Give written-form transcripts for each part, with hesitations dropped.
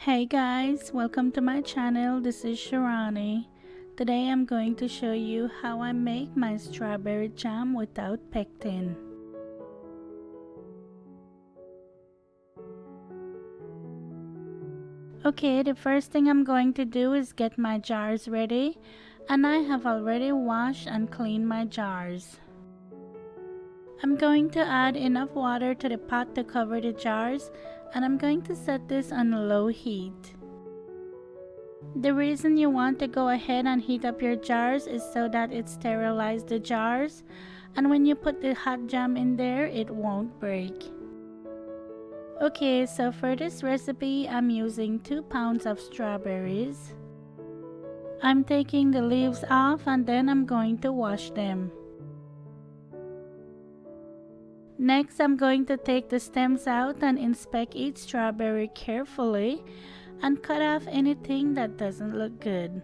Hey guys, welcome to my channel. This is Shirani. Today I'm going to show you how I make my strawberry jam without pectin. Okay, the first thing I'm going to do is get my jars ready, and I have already washed and cleaned my jars. I'm going to add enough water to the pot to cover the jars, and I'm going to set this on low heat. The reason you want to go ahead and heat up your jars is so that it sterilizes the jars, and when you put the hot jam in there, it won't break. Okay, so for this recipe, I'm using 2 pounds of strawberries. I'm taking the leaves off and then I'm going to wash them. Next, I'm going to take the stems out and inspect each strawberry carefully and cut off anything that doesn't look good.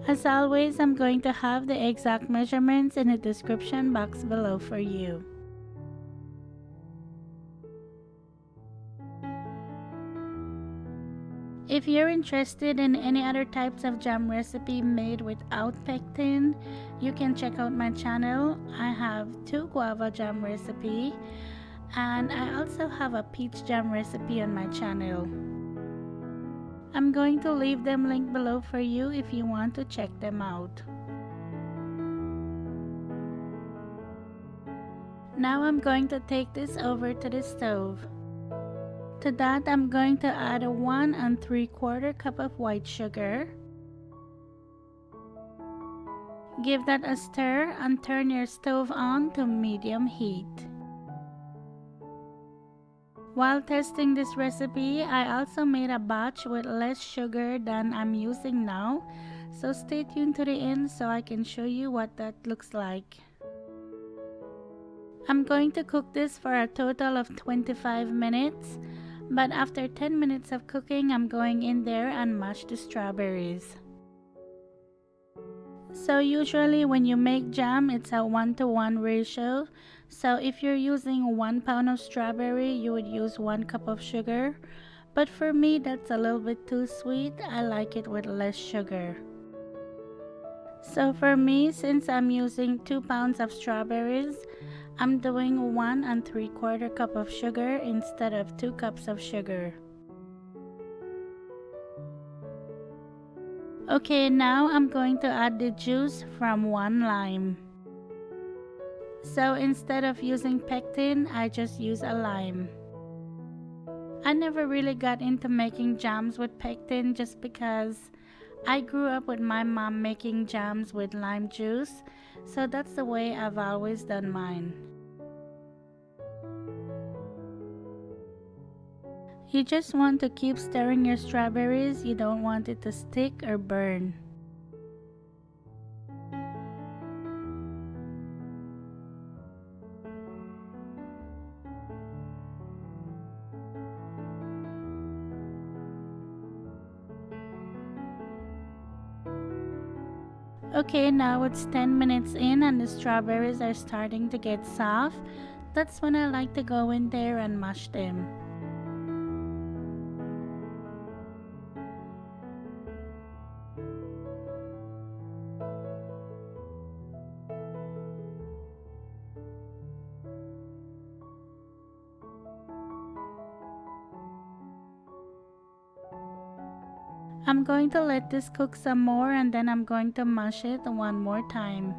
As always, I'm going to have the exact measurements in the description box below for you. If you're interested in any other types of jam recipe made without pectin, you can check out my channel. I have 2 guava jam recipe and I also have a peach jam recipe on my channel. I'm going to leave them linked below for you if you want to check them out. Now I'm going to take this over to the stove. To that, I'm going to add a 1 3/4 cup of white sugar. Give that a stir and turn your stove on to medium heat. While testing this recipe, I also made a batch with less sugar than I'm using now, so stay tuned to the end so I can show you what that looks like. I'm going to cook this for a total of 25 minutes. But after 10 minutes of cooking, I'm going in there and mash the strawberries. So usually when you make jam, it's a 1-to-1 ratio. So if you're using 1 pound of strawberry, you would use 1 cup of sugar. But for me, that's a little bit too sweet. I like it with less sugar. So for me, since I'm using 2 pounds of strawberries, I'm doing 1 3/4 cup of sugar instead of 2 cups of sugar. Okay, now I'm going to add the juice from 1 lime. So instead of using pectin, I just use a lime. I never really got into making jams with pectin just because I grew up with my mom making jams with lime juice, so that's the way I've always done mine. You just want to keep stirring your strawberries, you don't want it to stick or burn. Okay, now it's 10 minutes in and the strawberries are starting to get soft. That's when I like to go in there and mash them. I'm going to let this cook some more and then I'm going to mash it one more time.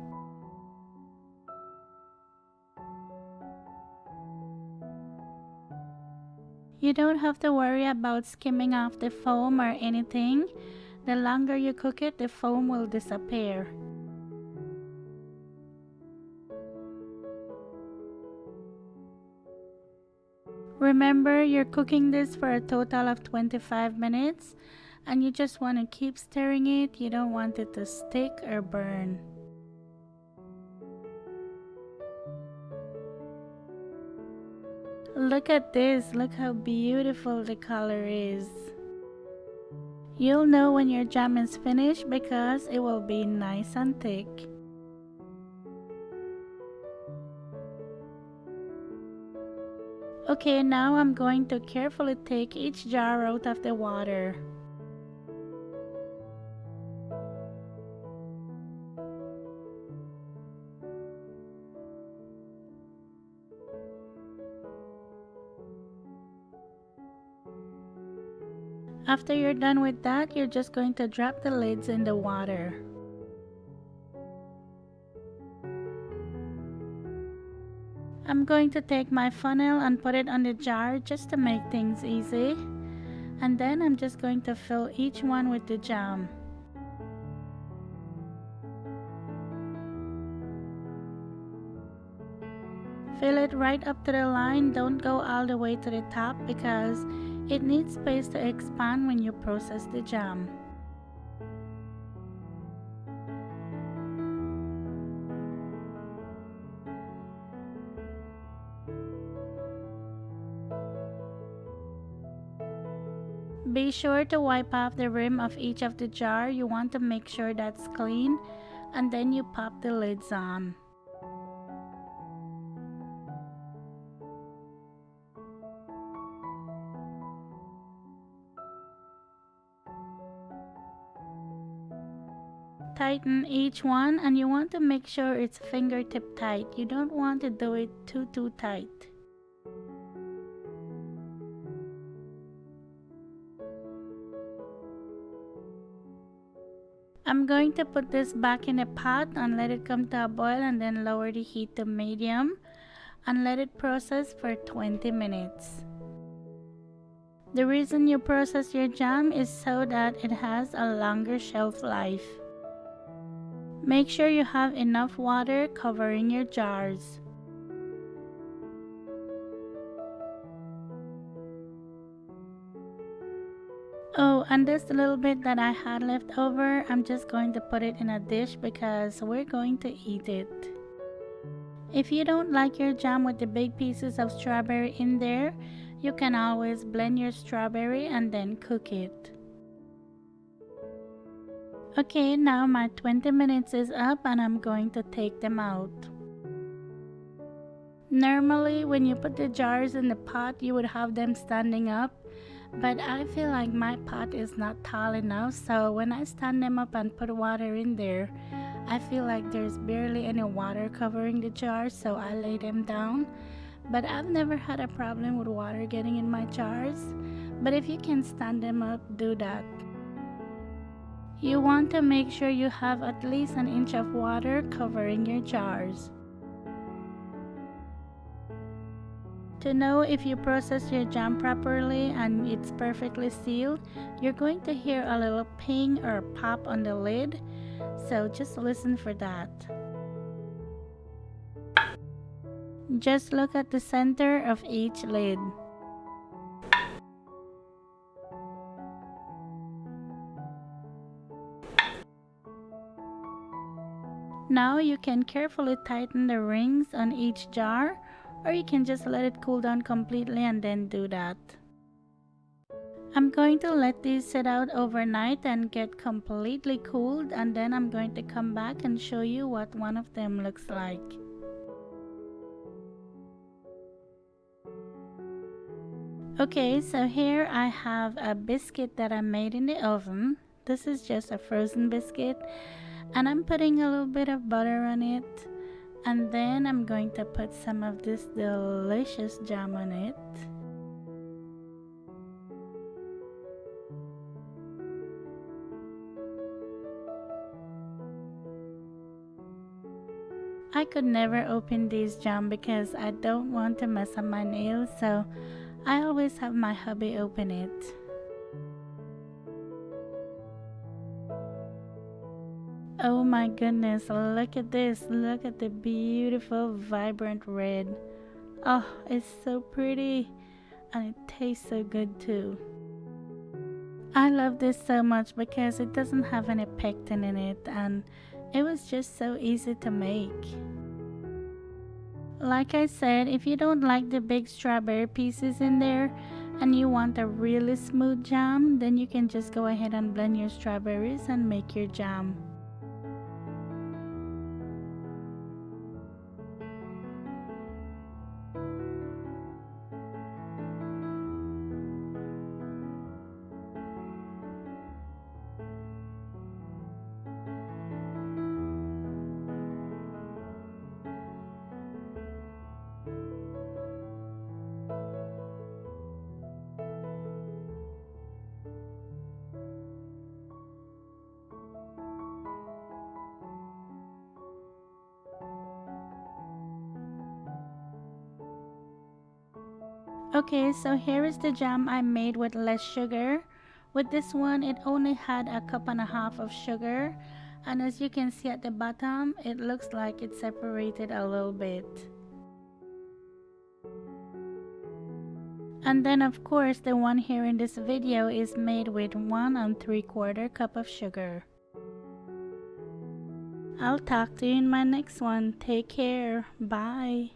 You don't have to worry about skimming off the foam or anything. The longer you cook it, the foam will disappear. Remember, you're cooking this for a total of 25 minutes and you just want to keep stirring it. You don't want it to stick or burn. Look at this, look how beautiful the color is. You'll know when your jam is finished because it will be nice and thick. Okay, now I'm going to carefully take each jar out of the water. After you're done with that, you're just going to drop the lids in the water. I'm going to take my funnel and put it on the jar just to make things easy. And then I'm just going to fill each one with the jam. Fill it right up to the line, don't go all the way to the top because it needs space to expand when you process the jam. Be sure to wipe off the rim of each of the jar. You want to make sure that's clean, and then you pop the lids on. Tighten each one, and you want to make sure it's fingertip tight. You don't want to do it too tight. I'm going to put this back in a pot and let it come to a boil, and then lower the heat to medium and let it process for 20 minutes. The reason you process your jam is so that it has a longer shelf life. Make sure you have enough water covering your jars. Oh, and this little bit that I had left over, I'm just going to put it in a dish because we're going to eat it. If you don't like your jam with the big pieces of strawberry in there, you can always blend your strawberry and then cook it. Okay, now my 20 minutes is up and I'm going to take them out. Normally, when you put the jars in the pot, you would have them standing up, but I feel like my pot is not tall enough, so when I stand them up and put water in there, I feel like there's barely any water covering the jars, so I lay them down. But I've never had a problem with water getting in my jars, but if you can stand them up, do that. You want to make sure you have at least an inch of water covering your jars. To know if you process your jam properly and it's perfectly sealed, you're going to hear a little ping or pop on the lid, so just listen for that. Just look at the center of each lid. Now you can carefully tighten the rings on each jar, or you can just let it cool down completely and then do that. I'm going to let these sit out overnight and get completely cooled, and then I'm going to come back and show you what one of them looks like. Okay, so here I have a biscuit that I made in the oven. This is just a frozen biscuit, and I'm putting a little bit of butter on it, and then I'm going to put some of this delicious jam on it. I could never open this jam because I don't want to mess up my nails, so I always have my hubby open it. Oh my goodness, look at this. Look at the beautiful vibrant red. Oh, it's so pretty, and it tastes so good too. I love this so much because it doesn't have any pectin in it, and it was just so easy to make. Like I said, if you don't like the big strawberry pieces in there and you want a really smooth jam, then you can just go ahead and blend your strawberries and make your jam. Okay, so here is the jam I made with less sugar. With this one, it only had a cup and a half of sugar, and as you can see at the bottom, it looks like it separated a little bit. And then of course the one here in this video is made with 1 3/4 cup of sugar. I'll talk to you in my next one. Take care. Bye.